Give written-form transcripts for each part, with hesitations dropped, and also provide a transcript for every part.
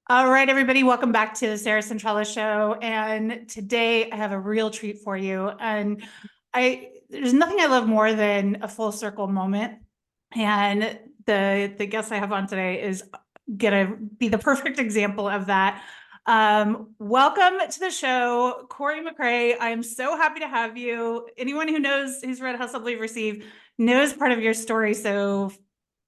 All right, everybody, welcome back to the Sarah Centrella Show. And today I have a real treat for you. And there's nothing I love more than a full circle moment. And the guest I have on today is gonna be the perfect example of that. Welcome to the show, Korey McCray. I am so happy to have you. Anyone who's read Hustle Believe Receive knows part of your story. So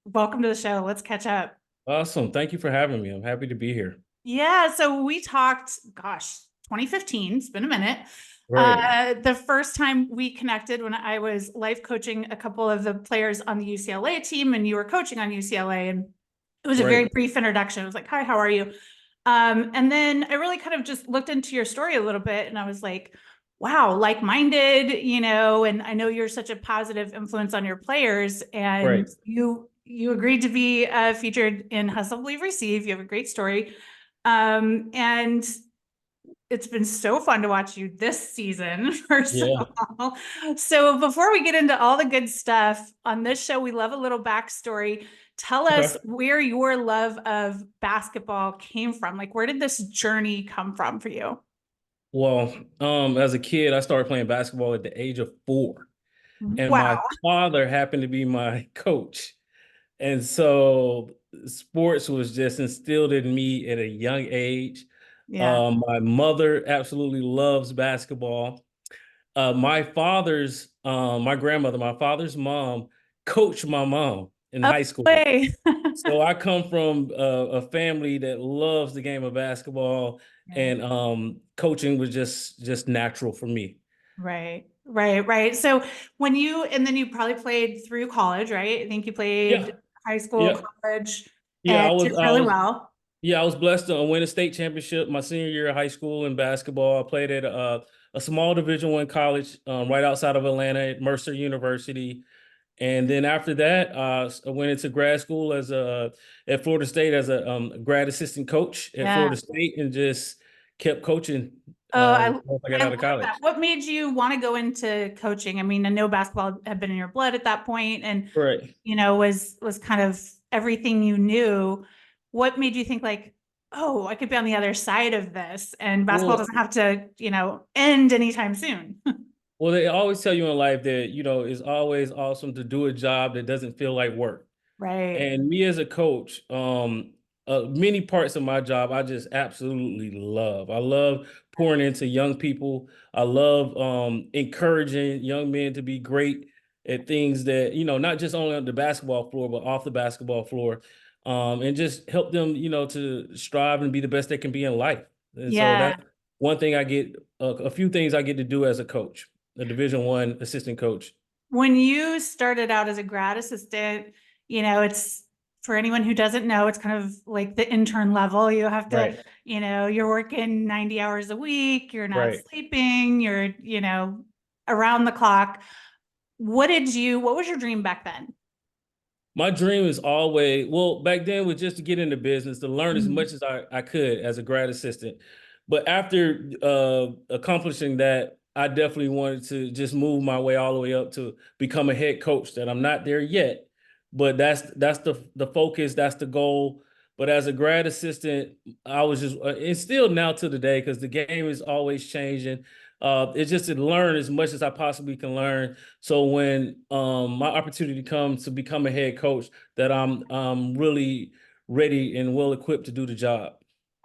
welcome to the show. Let's catch up. Awesome. Thank you for having me. I'm happy to be here. Yeah, so we talked, gosh, 2015, it's been a minute. Right. The first time we connected when I was life coaching a couple of the players on the UCLA team and you were coaching on UCLA, and it was a very Right. brief introduction. It was like, hi, how are you? And then I really kind of just looked into your story a little bit and I was like, wow, like-minded, and I know you're such a positive influence on your players, and Right. you agreed to be featured in Hustle Believe Receive. You have a great story. And it's been so fun to watch you this season, first of Yeah. all. So before we get into all the good stuff on this show, we love a little backstory. Tell Okay. us where your love of basketball came from. Like, where did this journey come from for you? Well, as a kid, I started playing basketball at the age of 4, and my Wow. father happened to be my coach. And so sports was just instilled in me at a young age. Yeah. My mother absolutely loves basketball. My grandmother, my father's mom, coached my mom in Oh, high school. way. So I come from a family that loves the game of basketball, Right. and coaching was just natural for me. Right. Right. Right. So and then you probably played through college, right? I think you Yeah, played high school, yeah, college, yeah. and did really well. I was blessed to win a state championship my senior year of high school in basketball. I played at a small Division I college right outside of Atlanta at Mercer University. And then after that, I went into grad school at Florida State as a grad assistant coach at Yeah. Florida State, and just kept coaching Oh, once I got I out love of that. college. What made you want to go into coaching? I mean, I know basketball had been in your blood at that point and Right. was kind of everything you knew. What made you think like, oh, I could be on the other side of this and basketball Well, doesn't have to, end anytime soon. well, they always tell you in life that it's always awesome to do a job that doesn't feel like work. Right. And me as a coach, many parts of my job I just absolutely love. I love pouring into young people. I love encouraging young men to be great at things that, not just only on the basketball floor, but off the basketball floor. And just help them, to strive and be the best they can be in life. And so Yeah. that's one thing I get, a few things I get to do as a coach, a Division I assistant coach. When you started out as a grad assistant, it's for anyone who doesn't know, it's kind of like the intern level. You have to, Right, you're working 90 hours a week, you're not right. sleeping, you're, around the clock. What was your dream back then? My dream is always, well, back then was just to get into business, to learn as Mhm. much as I could as a grad assistant. But after accomplishing that, I definitely wanted to just move my way all the way up to become a head coach. That I'm not there yet, but that's the focus, that's the goal. But as a grad assistant, I was just it's still now to the day because the game is always changing. It's just to learn as much as I possibly can learn, so when my opportunity comes to become a head coach, that I'm really ready and well equipped to do the job.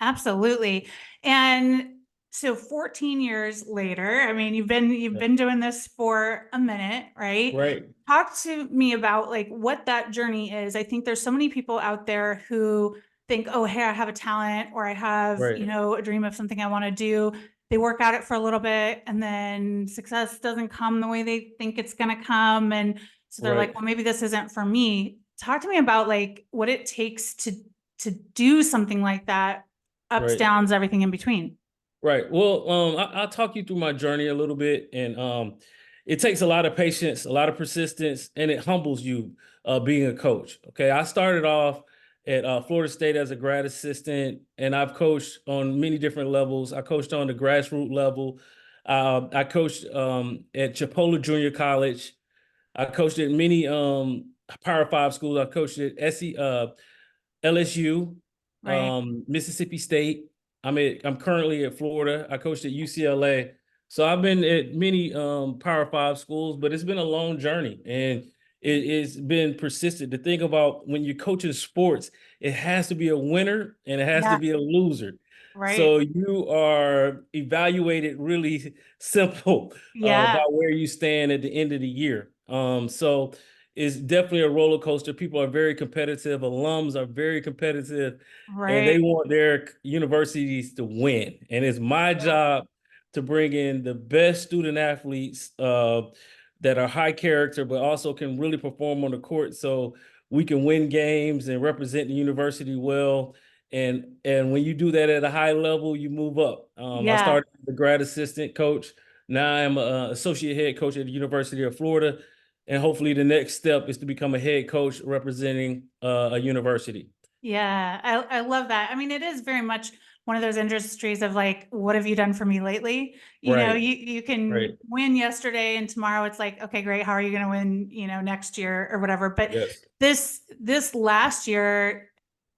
Absolutely. And so 14 years later, I mean, you've Yeah. been doing this for a minute, right? Right, Talk to me about like what that journey is. I think there's so many people out there who think, "Oh, hey, I have a talent or I have, right, a dream of something I want to do." They work at it for a little bit and then success doesn't come the way they think it's going to come, and so they're like, right, "Well, maybe this isn't for me." Talk to me about like what it takes to do something like that, ups, right. downs, everything in between. Right. Well, I'll talk you through my journey a little bit, and it takes a lot of patience, a lot of persistence, and it humbles you being a coach. Okay, I started off at Florida State as a grad assistant, and I've coached on many different levels. I coached on the grassroots level. I coached at Chipola Junior College. I coached at many Power Five schools. I coached at LSU. Right. Mississippi State. I'm currently at Florida. I coached at UCLA. So I've been at many Power Five schools, but it's been a long journey and it's been persistent. To think about when you're coaching sports, it has to be a winner and it has to Yeah. be a loser. Right. So you are evaluated really simple Yeah. about where you stand at the end of the year. So it's definitely a roller coaster. People are very competitive. Alums are very competitive, and they Right. want their universities to win. And it's my job to bring in the best student athletes that are high character, but also can really perform on the court, so we can win games and represent the university well. And when you do that at a high level, you move up. I Yeah. started as a grad assistant coach. Now I'm an associate head coach at the University of Florida. And hopefully the next step is to become a head coach representing a university. Yeah, I love that. I mean, it is very much one of those industries of like, what have you done for me lately? You know, Right, you can right. win yesterday and tomorrow it's like, okay, great. How are you going to win, next year or whatever? But Yes. this last year,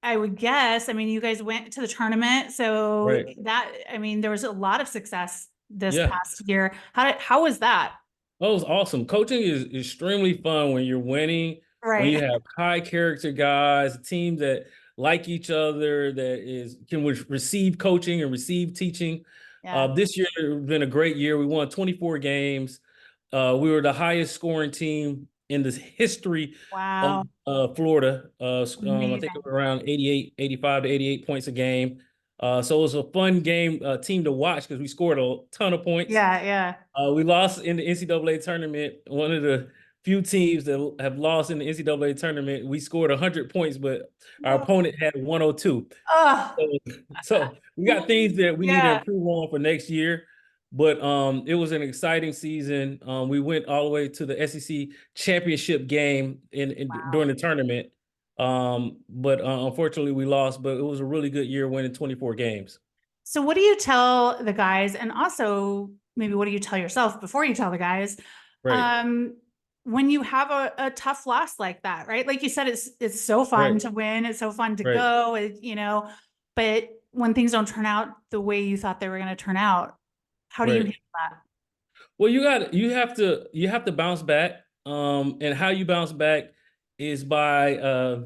I would guess, I mean, you guys went to the tournament, so Right. that, I mean, there was a lot of success this Yeah. past year. How was that? That was awesome. Coaching is extremely fun when you're winning, when you Right. have high character guys, teams that like each other, that can receive coaching and receive teaching. Yeah. This year has been a great year. We won 24 games. We were the highest scoring team in the history of Wow. Florida. I think it Amazing. was around 85 to 88 points a game. So it was a fun game team to watch because we scored a ton of points. Yeah, yeah. We lost in the NCAA tournament. One of the few teams that have lost in the NCAA tournament. We scored 100 points, but our No. opponent had 102. Oh, So we got things that we need to yeah. improve on for next year. But it was an exciting season. We went all the way to the SEC championship game during the tournament. But unfortunately, we lost. But it was a really good year, winning 24 games. So what do you tell the guys, and also maybe what do you tell yourself before you tell the guys, Right, um, when you have a tough loss like that, right? Like you said, it's so fun right, to win, it's so fun to right, go, but when things don't turn out the way you thought they were going to turn out, how do you right. handle that? Well, you have to bounce back. And how you bounce back is by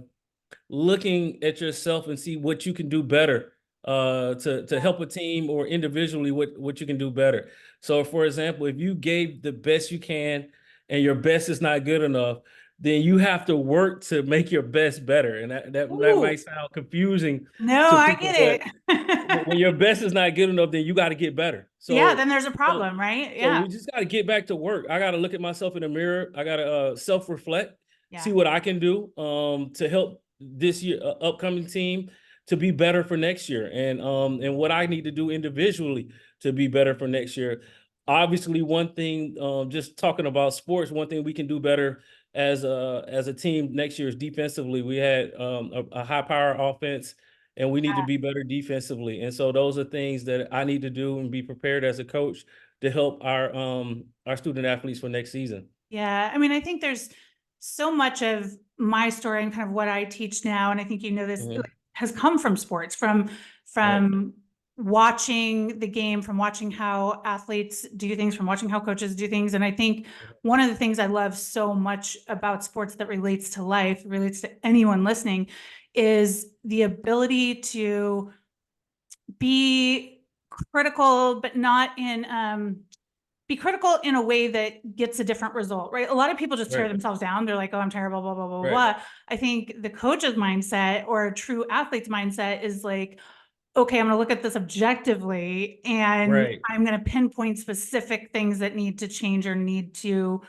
looking at yourself and see what you can do better to help a team or individually what you can do better. So for example, if you gave the best you can and your best is not good enough, then you have to work to make your best better. And that Ooh, might sound confusing no, to I people, get but it. when your best is not good enough, then you got to get better. Yeah, So then there's a so problem, right? so Yeah. we just got to get back to work. I got to look at myself in the mirror. I got to self-reflect, see Yeah. what I can do to help this year upcoming team to be better for next year, and what I need to do individually to be better for next year. Obviously, one thing, just talking about sports, one thing we can do better as a team next year is defensively. We had a high power offense, and we need to be better defensively. And so those are things that I need to do and be prepared as a coach to help our student athletes for next season. Yeah, I mean, I think there's so much of my story and kind of what I teach now, and I think this Mhm. has come from sports, Right. from watching the game, from watching how athletes do things, from watching how coaches do things. And I think one of the things I love so much about sports that relates to life, relates to anyone listening, is the ability to be critical, but not in be critical in a way that gets a different result, right? A lot of people just tear Right. themselves down. They're like, oh, I'm terrible, blah, blah, blah, Right. blah. I think the coach's mindset or a true athlete's mindset is like, okay, I'm going to look at this objectively and Right. I'm going to pinpoint specific things that need to change or need to,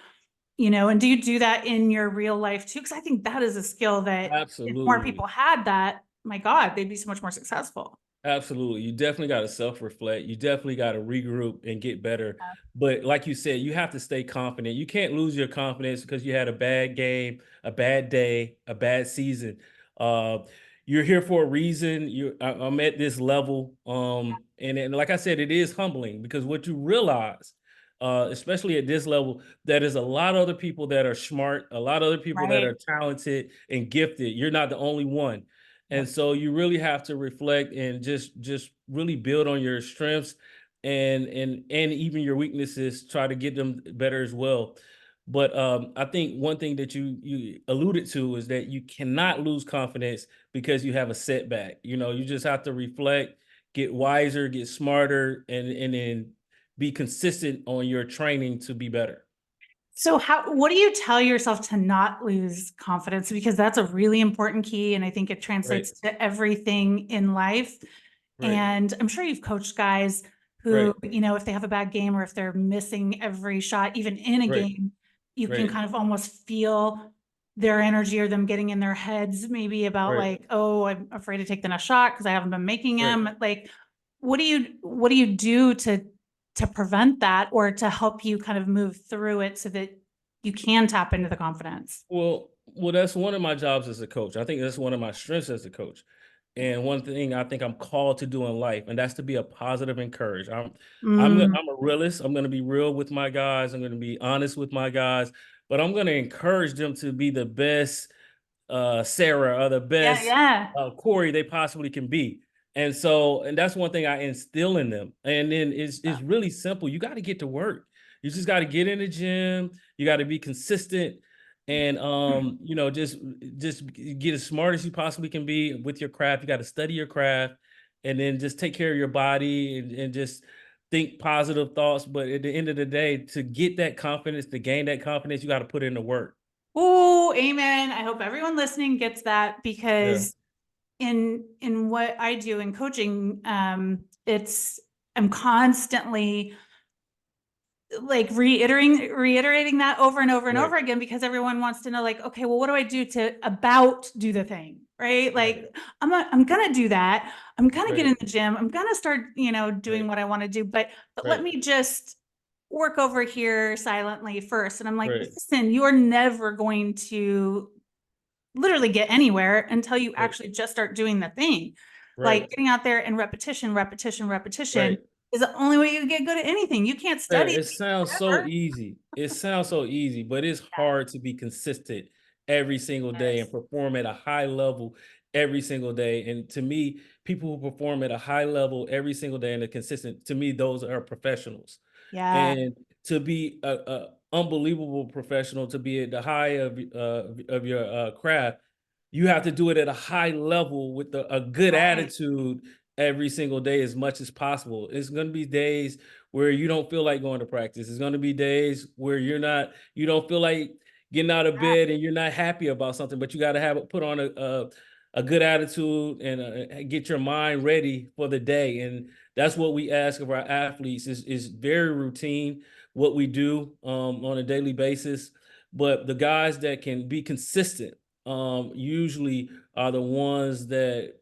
and do you do that in your real life too? Because I think that is a skill that if more Absolutely. people had that, my God, they'd be so much more successful. Absolutely. You definitely got to self-reflect. You definitely got to regroup and get better. But like you said, you have to stay confident. You can't lose your confidence because you had a bad game, a bad day, a bad season. Uh, you're here for a reason. I'm at this level. And like I said, it is humbling because what you realize, especially at this level, that is a lot of other people that are smart, a lot of other people that Right. are talented and gifted. You're not the only one. And so you really have to reflect and just really build on your strengths and even your weaknesses, try to get them better as well. But I think one thing that you alluded to is that you cannot lose confidence because you have a setback. You just have to reflect, get wiser, get smarter, and then be consistent on your training to be better. So what do you tell yourself to not lose confidence? Because that's a really important key. And I think it Right, translates to everything in life. right, And I'm sure you've coached guys who, right, if they have a bad game or if they're missing every shot, even in a right, game, you can right, kind of almost feel their energy or them getting in their heads maybe about right, like, oh, I'm afraid to take the next shot because I haven't been making right. them. Like, what do you do to prevent that or to help you kind of move through it so that you can tap into the confidence? Well, that's one of my jobs as a coach. I think that's one of my strengths as a coach. And one thing I think I'm called to do in life, and that's to be a positive encourager. Mm, I'm a realist. I'm going to be real with my guys. I'm going to be honest with my guys, but I'm going to encourage them to be the best Sarah or the yeah, best yeah. Korey they possibly can be. And that's one thing I instill in them. And then it's really simple. You got to get to work. You just got to get in the gym. You got to be consistent and just get as smart as you possibly can be with your craft. You got to study your craft and then just take care of your body and just think positive thoughts. But at the end of the day, to get that confidence, to gain that confidence, you got to put in the work. Oh, amen. I hope everyone listening gets that Yeah. because in what I do in coaching, I'm constantly like reiterating that over and over and Right. over again because everyone wants to know like, okay, well, what do I do to about do the thing? Right. Right. Like I'm gonna do that. I'm gonna get Right. in the gym. I'm gonna start, doing Right. what I want to do, but let Right. me just work over here silently first. And I'm like, Right. listen, you're never going to literally get anywhere until you Right. actually just start doing the thing. Right. Like getting out there and repetition, repetition, repetition Right. is the only way you get good at anything. You can't Sarah, study it sounds so forever. easy. It sounds so easy, but it's hard to be consistent every single day and Yes. perform at a high level every single day. And to me, people who perform at a high level every single day and are consistent, to me, those are professionals. Yeah. And to be a unbelievable professional, to be at the high of your craft, you have to do it at a high level with a good Right. attitude every single day as much as possible. It's going to be days where you don't feel like going to practice. It's going to be days where you don't feel like getting out of Yeah. bed and you're not happy about something, but you got to have it put on a good attitude and get your mind ready for the day. And that's what we ask of our athletes is very routine what we do on a daily basis. But the guys that can be consistent usually are the ones that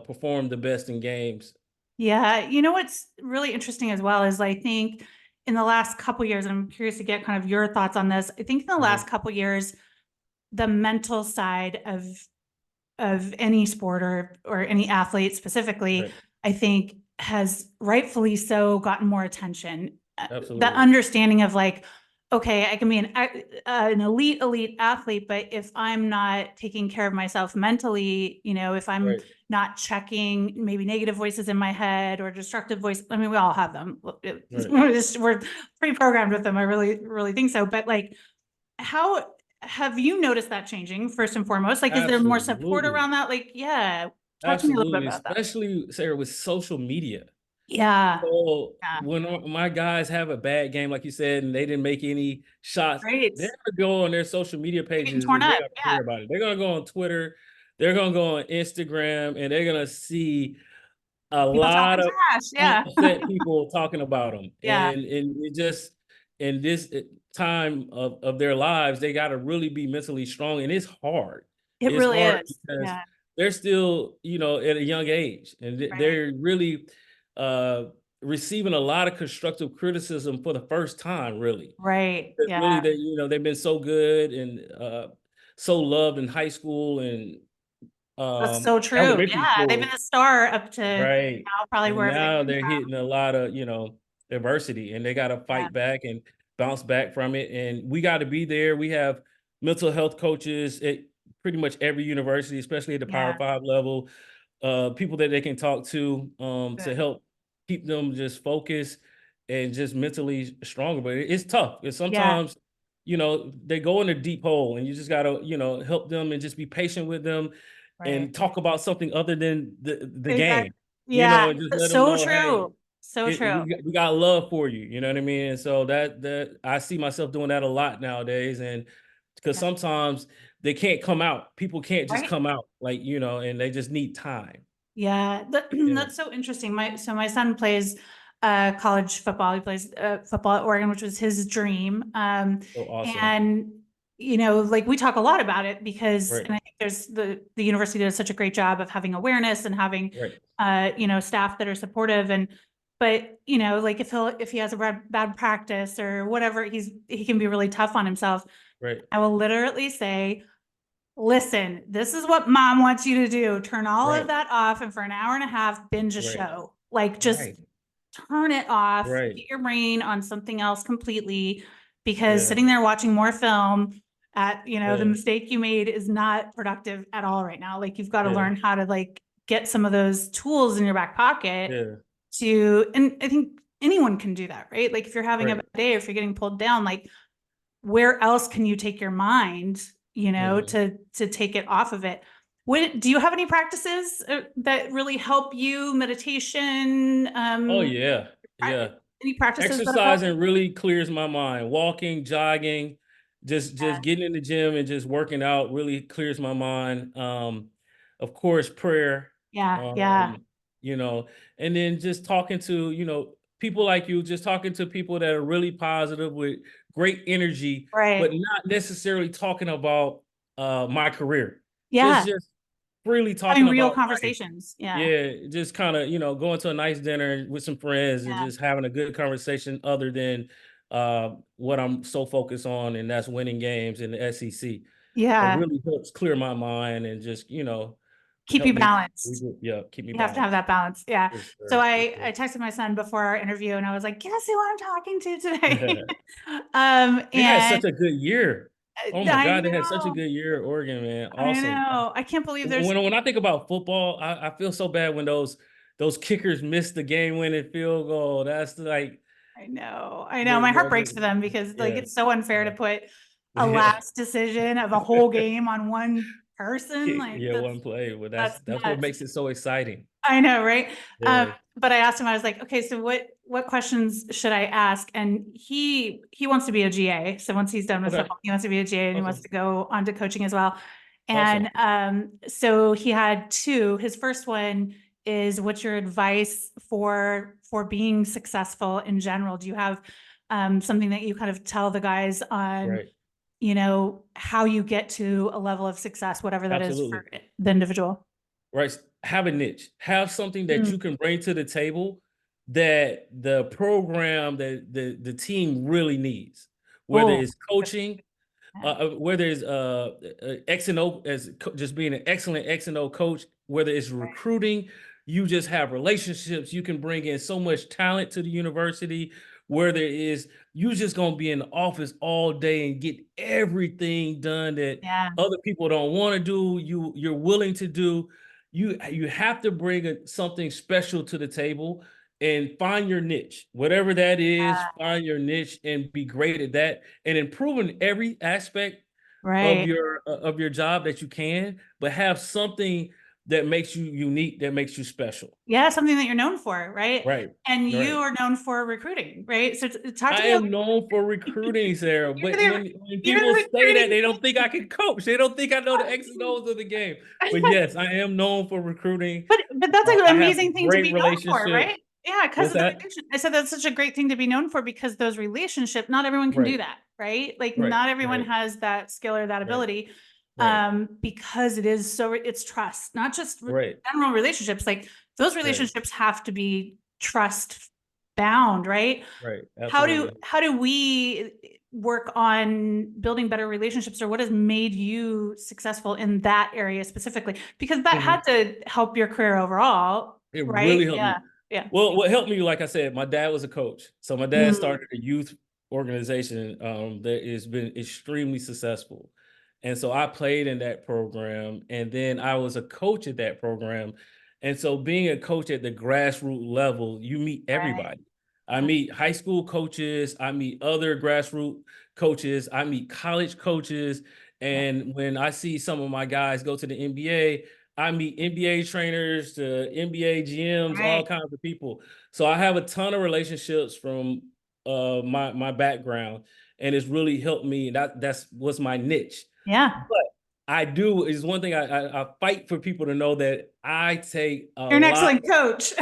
perform the best in games. Yeah. You know what's really interesting as well is I think in the last couple years, and I'm curious to get kind of your thoughts on this. I think in the Mhm. last couple years, the mental side of any sport or any athlete specifically, Right. I think has rightfully so gotten more attention. The Absolutely. understanding of like, okay, I can be an elite athlete, but if I'm not taking care of myself mentally, if I'm Right. not checking maybe negative voices in my head or destructive voice, I mean, we all have them. Right. We're pre-programmed with them. I really, really think so. But like, how have you noticed that changing first and foremost? Like, is there more support Absolutely. around that? Like, yeah, talk to me a little bit Absolutely. about that. Especially, Sarah, with social media. Yeah, So yeah, when my guys have a bad game, like you said, and they didn't make any shots, great. they're gonna go on their social media They're getting pages torn and they're up. gonna Yeah, hear about it. They're gonna go on Twitter, they're gonna go on Instagram, and they're gonna see a people lot talking of trash. Yeah, upset people talking about them. yeah, And it just in this time of their lives, they got to really be mentally strong, and it's hard. it It's really hard is. because Yeah, they're still, at a young age, and right, they're really uh, receiving a lot of constructive criticism for the first time. Really, right. it's Yeah, really that they've been so good and so loved in high school and that's so true. elementary Yeah, they've been school. a star up to Right. now, probably And wherever they now come they're from. hitting a lot of, adversity and they got to Yeah, fight back and bounce back from it. And we got to be there. We have mental health coaches at pretty much every university, especially at the Power Yeah. 5 level, people that they can talk to Good. help keep them just focused and just mentally stronger. But it's tough. And Yeah. sometimes, they go in a deep hole and you just gotta, help them and just be patient with them Right. and talk about something other than the Exactly. game, Yeah. and just let them So know, hey, true. So true. we got love for you. You know what I mean? And so that I see myself doing that a lot nowadays. And because Yeah. sometimes they can't come out. People can't just Right. come out like, and they just need time. Yeah. Yeah. That's so interesting. My son plays college football. He plays football at Oregon, which was his dream. So awesome. And like we talk a lot about it because, Right. and I think there's the university does such a great job of having awareness and having Right. staff that are supportive. And but like if he has a bad practice or whatever, he can be really tough on himself. Right. I will literally say, listen, this is what mom wants you to do. Turn all of Right. that off and for an hour and a half, binge a Right. show. Like just Right. turn it off, Right. get your brain on something else completely, because Yeah. sitting there watching more film at, the Yeah. mistake you made is not productive at all right now. Like you've got to Yeah. learn how to like get some of those tools in your back pocket Yeah. and I think anyone can do that, right? Like if you're having a Right. bad day or if you're getting pulled down, like where else can you take your mind, Mhm. to take it off of it? What do you have any practices that really help you? Meditation, Oh yeah. pra- Yeah. any practices that have helped? Exercising really clears my mind. Walking, jogging, just Yeah, getting in the gym and just working out really clears my mind. Of course, prayer. yeah, yeah, Um, and then just talking to, people like you, just talking to people that are really positive with great energy, but right. not necessarily talking about my career. Yeah, Just freely having talking real about life. conversations. Yeah, Yeah, just kind of, going to a nice dinner with some friends and yeah, just having a good conversation other than what I'm so focused on, and that's winning games in the SEC. It yeah. really helps clear my mind and just, Keep help you me, balanced. yeah, keep me You have to have balanced. that balance. Yeah. For So sure, for I sure. texted my son before our interview and I was like, guess who I'm talking to today? They had And such a good year. Oh my I God, they had such a know, good year at Oregon, man. I Awesome. know. I can't believe there's, When I think about football, I feel so bad when those kickers miss the game winning field goal. That's like I know, I know. the My heart breaks for the them because like yeah. it's so unfair to Yeah. put a Yeah. last decision of a whole game on one person. Like Yeah, one play, but that's that's what nuts. makes it so exciting. I know, right? Yeah. But I asked him, I was like, okay, so what questions should I ask? And he wants to be a GA. So once he's done with Okay. football, he wants to be a GA and he wants Awesome. to go on to coaching as well. Awesome. And so he had two. His first one is, what's your advice for being successful in general? Do you have something that you kind of tell the guys on, Right. how you get to a level of success, whatever that is Absolutely. for the individual? Right. Have a niche. Have something that Mm. you can bring to the table that the program that the team really needs, whether Oh, it's coaching, yeah. whether it's X and O just being an excellent X and O coach, whether it's recruiting, you just have relationships. You can bring in so much talent to the university. Where there is, you just gonna be in the office all day and get everything done that Yeah, other people don't want to do. You're willing to do. You have to bring something special to the table and find your niche, whatever that is. Find your niche and be great at that, and improving every aspect right. of your job that you can, but have something that makes you unique, that makes you special. Yeah, something that you're known for, right? Right. And you Right. are known for recruiting, right? So talk to I me. am known for recruiting, Sarah, You're but the when you're people the say that, recruiting. they don't think I can coach. They don't think I know the X and O's of the game. But yes, I am known for recruiting. But that's an I have amazing thing to great be known for, relationships. right? Yeah, because What's of the that? relation. I said that's such a great thing to be known for because those relationships, not everyone can do Right. that, right? Like Right. not everyone Right. has that skill or that Right. ability. Right. Because it is so it's trust, not just Right. general relationships. Like those Right. relationships have to be trust bound, right? Right. how do Absolutely. how do we work on building better relationships, or what has made you successful in that area specifically, because that had Mhm. to help your career overall, It right? really helped me. Yeah, yeah. Well, what helped me, like I said, my dad was a coach. So my dad Mm, started a youth organization that has been extremely successful. And so I played in that program, and then I was a coach at that program. And so being a coach at the grassroots level, you meet Right. everybody. I meet high school coaches, I meet other grassroots coaches, I meet college coaches. Yeah. And when I see some of my guys go to the NBA, I meet NBA trainers to NBA GMs, all Right. kinds of people. So I have a ton of relationships from my background, and it's really helped me. That's what's my niche. Yeah. But I do is one thing I fight for people to know that I take a You're an lot. excellent coach.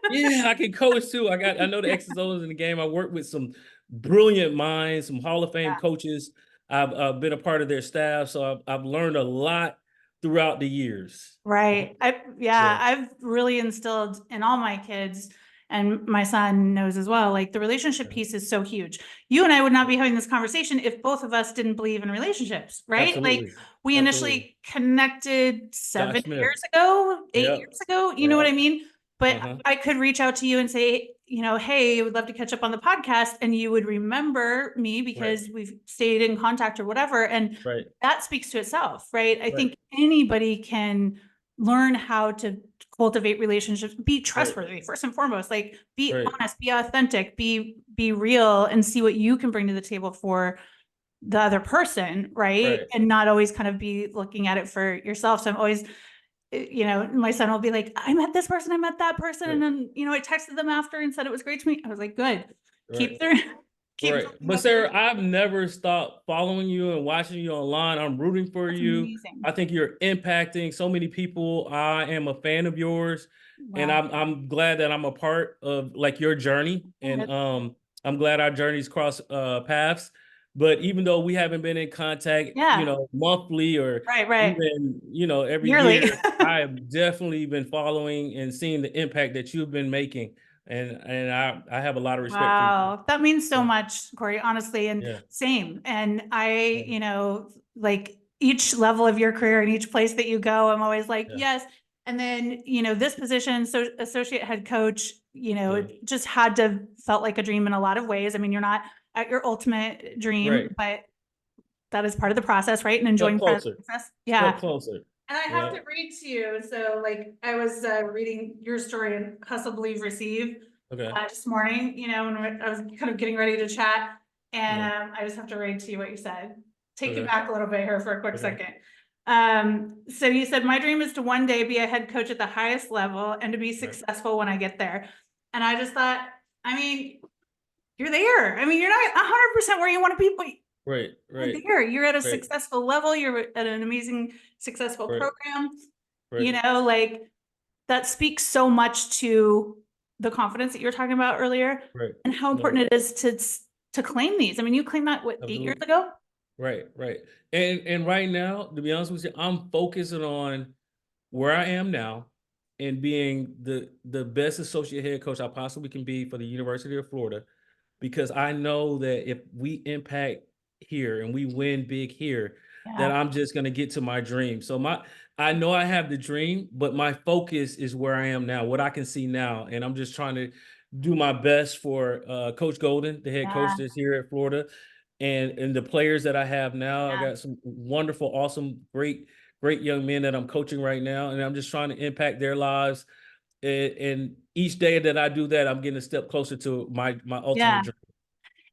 Yeah, I can coach too. I know the X's and O's in the game. I work with some brilliant minds, some Hall of Fame Yeah. coaches. I've been a part of their staff, so I've learned a lot throughout the years. Right. Yeah, I've really instilled in all my kids, and my son knows as well, like the relationship yeah. piece is so huge. You and I would not be having this conversation if both of us didn't believe in relationships, right? Like Absolutely. we Absolutely. initially connected Josh 7 years Smith. ago, 8 years Yep. ago, you know what Yep. I mean? But Uh-huh. I could reach out to you and say, hey, I would love to catch up on the podcast. And you would remember me Right. because we've stayed in contact or whatever. And Right. that speaks to itself, right? I Right. think anybody can learn how to cultivate relationships, be Right. trustworthy first and foremost, like be Right. honest, be authentic, be real, and see what you can bring to the table for the other person, right? Right. And not always kind of be looking at it for yourself. So I'm always, my son will be like, I met this person, I met that person, and Right. then I texted them after and said it was great to meet. I was like, good, Right. keep their keep Right. talking But about the Sarah, relationship. I've never stopped following you and watching you online. I'm rooting for That's you. amazing. I think you're impacting so many people. I am a fan of yours, and Wow. I'm glad that I'm a part of like your journey. And I'm glad our journeys cross paths. But even though we haven't been in contact, Yeah. monthly or Right. even, every Yearly. year, I have definitely been following and seeing the impact that you've been making. And I have a lot of respect for you. Wow, that means so Yeah. much, Korey, honestly, and Yeah. same. And Yeah. like each level of your career and each place that you go, I'm always like, Yeah. yes. And then, this position, so associate head coach, Yeah. it just had to felt like a dream in a lot of ways. I mean, you're not at your ultimate dream, Right. but that is part of the process, right? And Step enjoying part of the closer. process. Step Yeah. closer. And I have Yeah. to read to you. So, like, I was reading your story in Hustle, Believe, Receive Okay. this morning, when I was kind of getting ready to chat. And Yeah. I just have to read to you what you said. Take you Okay. back a little bit here for a quick Okay. second. So you said, my dream is to one day be a head coach at the highest level and to be successful when I get there. And I just thought, I mean, you're there. I mean, you're not 100% where you want to be, but Right. Right. there. You're at a Right. successful level. You're at an amazing, successful Right. program. Right. Like that speaks so much to the confidence that you were talking about earlier Right. and how No, important it is to claim these. I mean, you claimed that, what, 8 years absolutely. ago? Right. Right. And right now, to be honest with you, I'm focusing on where I am now and being the best associate head coach I possibly can be for the University of Florida, because I know that if we impact here and we win big here, that Yeah. I'm just going to get to my dream. So I know I have the dream, but my focus is where I am now, what I can see now. And I'm just trying to do my best for Coach Golden, the head coach Yeah. that's here at Florida, and the players that I have now. I Yeah. got some wonderful, awesome, great young men that I'm coaching right now, and I'm just trying to impact their lives. And each day that I do that, I'm getting a step closer to my ultimate Yeah. dream.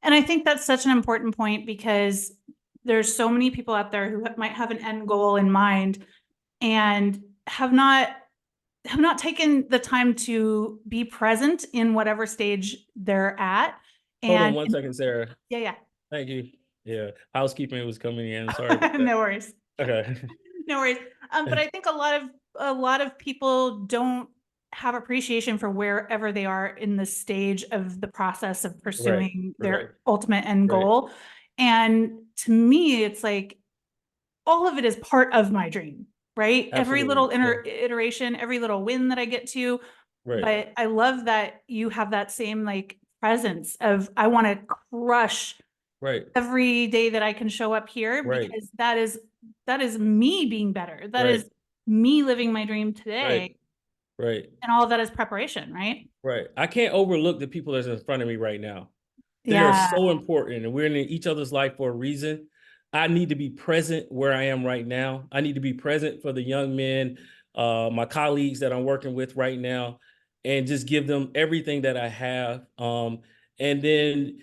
And I think that's such an important point because there's so many people out there who might have an end goal in mind and have not taken the time to be present in whatever stage they're at. Hold on And one second, Sarah. yeah. Thank you. Yeah, housekeeping was coming in. Sorry about that. No worries. Okay. No worries. But I think a lot of people don't have appreciation for wherever they are in the stage of the process of Right. pursuing Right. their ultimate end Right. goal. And to me, it's like all of it is part of my dream, right? Every Absolutely. little Yeah. iteration, every little win that I get to. Right. But I love that you have that same like presence of I want to crush Right. every day that I can show up here Right. because that is me being better. That Right. is me living my dream Right. today. Right. And all of that is preparation, right? Right. I can't overlook the people that's in front of me right now. They are Yeah. so important, and we're in each other's life for a reason. I need to be present where I am right now. I need to be present for the young men, my colleagues that I'm working with right now, and just give them everything that I have. And then,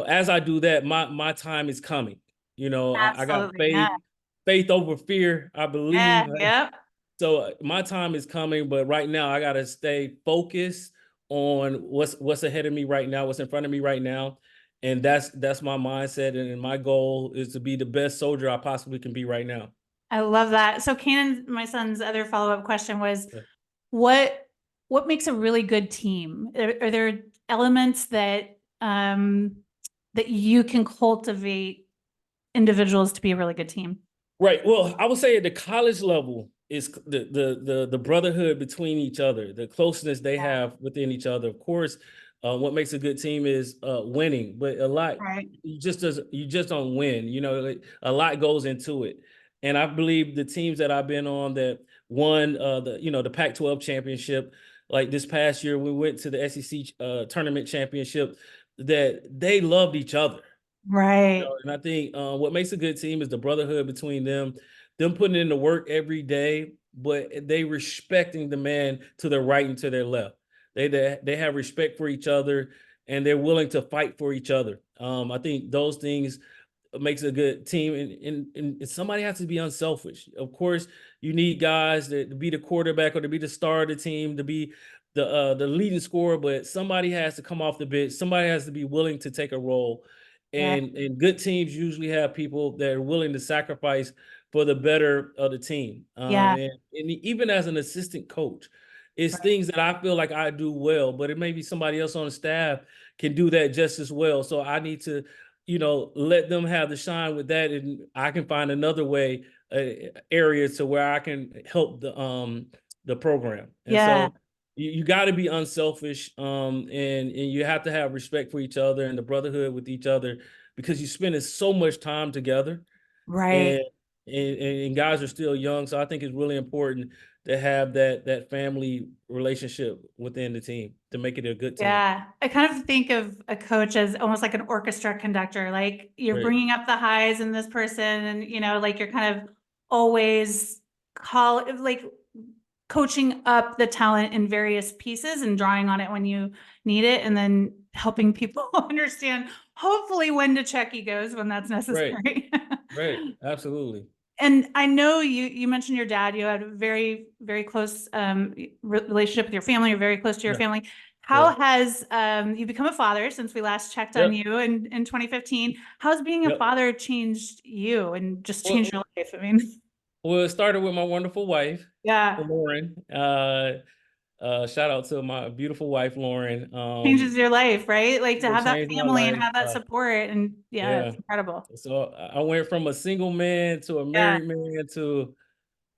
as I do that, my time is coming. I got Absolutely. Yeah. faith over fear, I believe. Yeah. Yep. So my time is coming, but right now I gotta stay focused on what's ahead of me right now, what's in front of me right now, and that's my mindset, and my goal is to be the best soldier I possibly can be right now. I love that. So Cannon, my son's other follow-up question was, Yeah. what what makes a really good team? Are there elements that you can cultivate individuals to be a really good team? Right. Well, I would say at the college level is the brotherhood between each other, the closeness they Yeah. have within each other. Of course, what makes a good team is winning, but a lot Right. you just don't win. Like, a lot goes into it, and I believe the teams that I've been on that won the Pac-12 championship, like this past year we went to the SEC tournament championship, that they loved each other. Right. And I think what makes a good team is the brotherhood between them putting in the work every day, but they respecting the man to their right and to their left. They have respect for each other, and they're willing to fight for each other. I think those things makes a good team, and somebody has to be unselfish. Of course, you need guys to be the quarterback or to be the star of the team, to be the leading scorer, but somebody has to come off the bench. Somebody has to be willing to take a role. Yeah. And good teams usually have people that are willing to sacrifice for the better of the team. Yeah. And even as an assistant coach, it's Right. things that I feel like I do well, but it may be somebody else on the staff can do that just as well. So I need to, let them have the shine with that, and I can find another way, area to where I can help the program. And Yeah. so you got to be unselfish, and you have to have respect for each other and the brotherhood with each other, because you spending so much time together, Right. and and guys are still young. So I think it's really important to have that family relationship within the team to make it a good team. Yeah. I kind of think of a coach as almost like an orchestra conductor. Like you're Right. bringing up the highs in this person, and like you're kind of always like coaching up the talent in various pieces and drawing on it when you need it, and then helping people understand hopefully when to check egos when that's Right. necessary. Right. Absolutely. And I know you mentioned your dad. You had a very, very close relationship with your family. You're very close to your Yeah. family. Yeah. How has you become a father since we last checked on Yep. you in 2015? How's being a Yep. father changed you and just changed Well, your life? I mean, well, it started with my wonderful wife, yeah, Lauren. Shout out to my beautiful wife, Lauren. changes your life, right? Like to It have that changed my family and life. have that support, and yeah, Yeah. it's incredible. So I went from a single man to a Yeah. married man to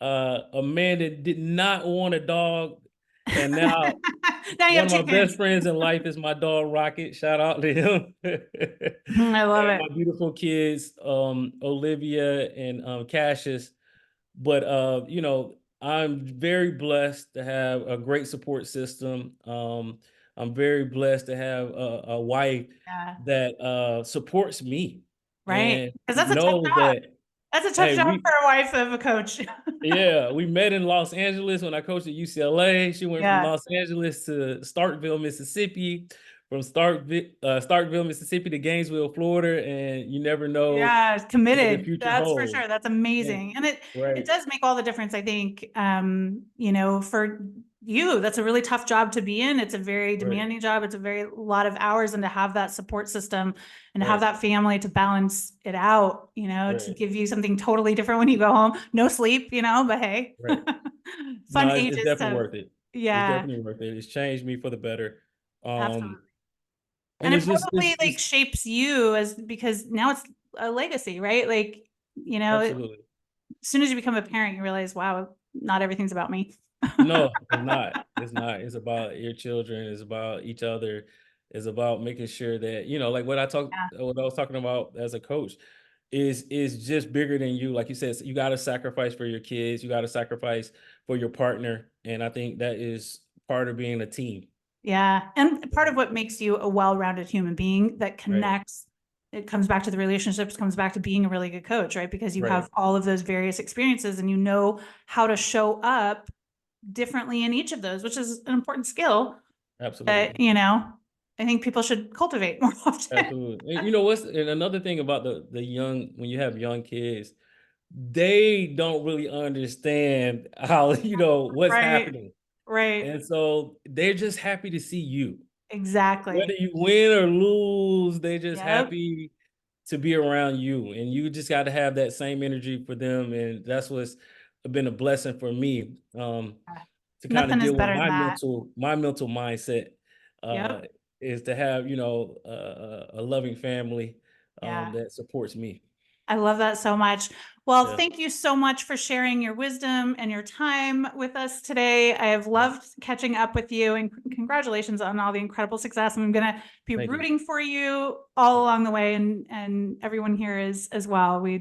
a man that did not want a dog, and now Now you one have of my chickens. best friends in life is my dog Rocket. Shout out to him. I love And it. my beautiful kids, Olivia and Cassius. But I'm very blessed to have a great support system. I'm very blessed to have a wife Yeah. that supports me Right. and Because that's a tough knows job. that, That's a tough hey, job for a wife of a coach. yeah, we met in Los Angeles when I coached at UCLA. She went from Yeah. Los Angeles to Starkville, Mississippi, from Starkville, Mississippi to Gainesville, Florida, and you never know Yeah, what the committed. future That's for holds. sure. That's Yeah, amazing. And it right, does make all the difference, I think. For you, that's a really tough job to be in. It's a very right, demanding job. It's a very lot of hours, and to have that support system and to have right, that family to balance it out, to right, give you something totally different when you go home. No sleep, but hey. right. Fun No, it's ages definitely to, worth it. It's yeah, definitely worth it. It's changed me for the better. Um, absolutely. and And it it's just probably like it's shapes you because now it's a legacy, right? Like, as absolutely. soon as you become a parent, you realize, wow, not everything's about me. No, it's not. It's not. It's about your children. It's about each other. It's about making sure that, like Yeah. what I was talking about as a coach is just bigger than you. Like you said, you got to sacrifice for your kids. You got to sacrifice for your partner. And I think that is part of being a team. Yeah. And part of what makes you a well-rounded human being that Right. connects it comes back to the relationships, comes back to being a really good coach, right? Because you Right. have all of those various experiences and you know how to show up differently in each of those, which is an important skill Absolutely. that, you know, I think people should cultivate more often. Absolutely. And you know what's and another thing about the young when you have young kids, they don't really understand how, what's Right. happening. Right. And so they're just happy to see you. Whether Exactly. you win or lose, they just Yep. happy to be around you. And you just got to have that same energy for them. And that's what's been a blessing for me. To kind of Nothing is deal with better than my that. mental mindset, uh, Yep. is to have, a loving family, Yeah. that supports me. I love that so much. Well, Yeah. thank you so much for sharing your wisdom and your time with us today. I have Yeah. loved catching up with you, and congratulations on all the incredible success. I'm going to be Thank you. rooting for you all along the way, and everyone here is as well. We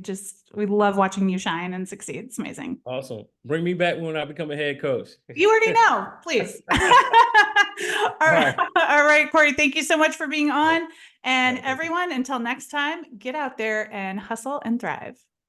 love watching you shine and succeed. It's amazing. Awesome. Bring me back when I become a head coach. You already know, please. All right. All right, Korey, thank you so much for being on. And All right, thank you. everyone, until next time, get out there and hustle and thrive.